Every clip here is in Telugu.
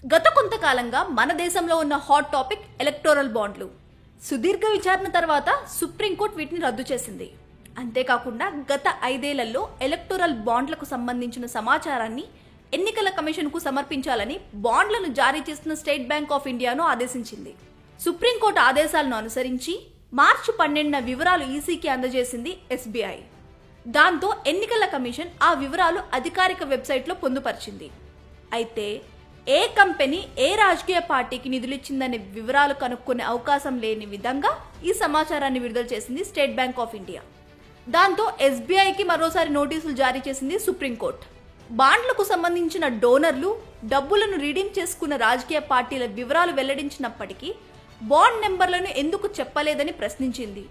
గత కొంతకాలంగా మన దేశంలో ఉన్న హాట్ టాపిక్ ఎలక్టోరల్ బాండ్లు. సుదీర్ఘ విచారణ తర్వాత సుప్రీంకోర్టు వీటిని రద్దు చేసింది. అంతేకాకుండా గత 5 ఏళ్లలో ఎలక్టోరల్ బాండ్లకు సంబంధించిన సమాచారాన్ని ఎన్నికల కమిషన్కు సమర్పించాలని బాండ్లను జారీ చేస్తున్న స్టేట్ బ్యాంక్ ఆఫ్ ఇండియాను ఆదేశించింది. సుప్రీంకోర్టు ఆదేశాలను అనుసరించి మార్చి 12న వివరాలు ఈసీకి అందజేసింది ఎస్బీఐ. దాంతో ఎన్నికల కమిషన్ ఆ వివరాలు అధికారిక వెబ్సైట్లో పొందుపరిచింది. అయితే ఏ కంపెనీ ఏ రాజకీయ పార్టీకి నిధులిచ్చిందనే వివరాలు కనుక్కునే అవకాశం లేని విధంగా ఈ సమాచారాన్ని విడుదల చేసింది స్టేట్ బ్యాంక్ ఆఫ్ ఇండియా. దాంతో ఎస్బీఐకి మరోసారి నోటీసులు జారీ చేసింది సుప్రీంకోర్టు. బాండ్లకు సంబంధించిన డోనర్లు, డబ్బులను రీడీమ్ చేసుకున్న రాజకీయ పార్టీల వివరాలు వెల్లడించినప్పటికీ బాండ్ నెంబర్లను ఎందుకు చెప్పలేదని ప్రశ్నించింది.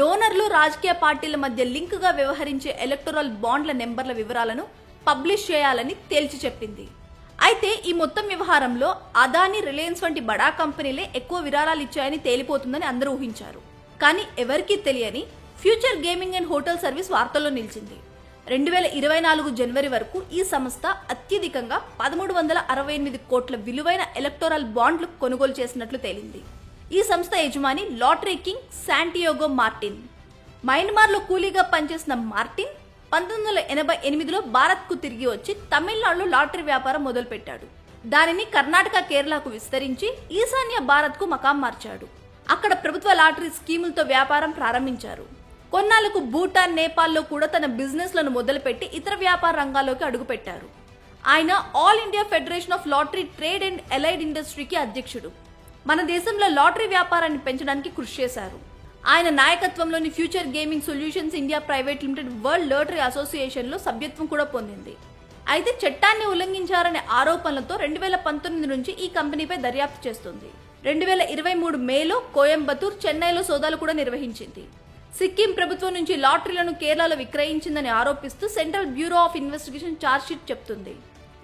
డోనర్లు, రాజకీయ పార్టీల మధ్య లింక్ గా వ్యవహరించే ఎలక్టోరల్ బాండ్ల నెంబర్ల వివరాలను పబ్లిష్ చేయాలని తేల్చి చెప్పింది. అయితే ఈ మొత్తం వ్యవహారంలో అదానీ, రిలయన్స్ వంటి బడా కంపెనీలే ఎక్కువ విరాళాలు ఇచ్చాయని తేలిపోతుందని అందరూ ఊహించారు. కానీ ఎవరికీ తెలియని future gaming and hotel service వార్తల్లో నిలిచింది. 2024 జనవరి వరకు ఈ సంస్థ అత్యధికంగా 1368 కోట్ల విలువైన ఎలక్టోరల్ బాండ్లు కొనుగోలు చేసినట్లు తేలింది. ఈ సంస్థ యజమాని లాటరీ కింగ్ శాంటియాగో మార్టిన్. మయన్మార్లో కూలీగా పనిచేసిన మార్టిన్ 1988లో భారత్కు తిరిగి వచ్చి తమిళనాడులో లాటరీ వ్యాపారం మొదలుపెట్టాడు. దానిని కర్ణాటక, కేరళకు విస్తరించి ఈశాన్య భారత్కు మకాం మార్చాడు. అక్కడ ప్రభుత్వ లాటరీ స్కీములతో వ్యాపారం ప్రారంభించారు. కొన్నాళ్లకు భూటాన్, నేపాల్లో కూడా తన బిజినెస్లను మొదలుపెట్టి ఇతర వ్యాపార రంగాల్లోకి అడుగుపెట్టారు. ఆయన all India federation of lottery trade and allied ఇండస్ట్రీకి అధ్యక్షుడు. మన దేశంలో లాటరీ వ్యాపారాన్ని పెంచడానికి కృషి చేశారు. ఆయన నాయకత్వంలోని future gaming solutions India private limited world lottery అసోసియేషన్లో సభ్యత్వం కూడా పొందింది. అయితే చట్టాన్ని ఉల్లంఘించారనే ఆరోపణలతో 2019 నుంచి ఈ కంపెనీపై దర్యాప్తు చేస్తుంది. 2023 మేలో కోయంబత్తూర్, చెన్నైలో సోదాలు కూడా నిర్వహించింది. సిక్కిం ప్రభుత్వం నుంచి లాటరీలను కేరళలో విక్రయించిందని ఆరోపిస్తూ central bureau of investigation chargesheet చెప్తుంది.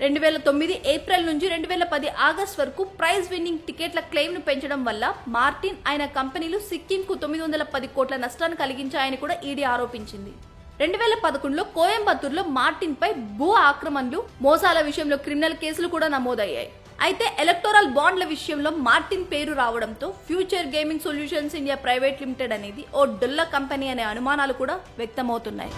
2009 ఏప్రిల్ నుంచి 2010 ఆగస్టు వరకు ప్రైజ్ విన్నింగ్ టికెట్ల క్లెయిమ్ ను పెంచడం వల్ల మార్టిన్, ఆయన కంపెనీలు సిక్కింకు 910 కోట్ల నష్టాన్ని కలిగించాయని కూడా ఈడీ ఆరోపించింది. 2011లో కోయంబత్తూర్లో మార్టిన్ పై భూ ఆక్రమణలు, మోసాల విషయంలో క్రిమినల్ కేసులు కూడా నమోదయ్యాయి. అయితే ఎలక్టోరల్ బాండ్ల విషయంలో మార్టిన్ పేరు రావడంతో future gaming solutions India private limited అనేది ఓ డొల్ల కంపెనీ అనే అనుమానాలు కూడా వ్యక్తమవుతున్నాయి.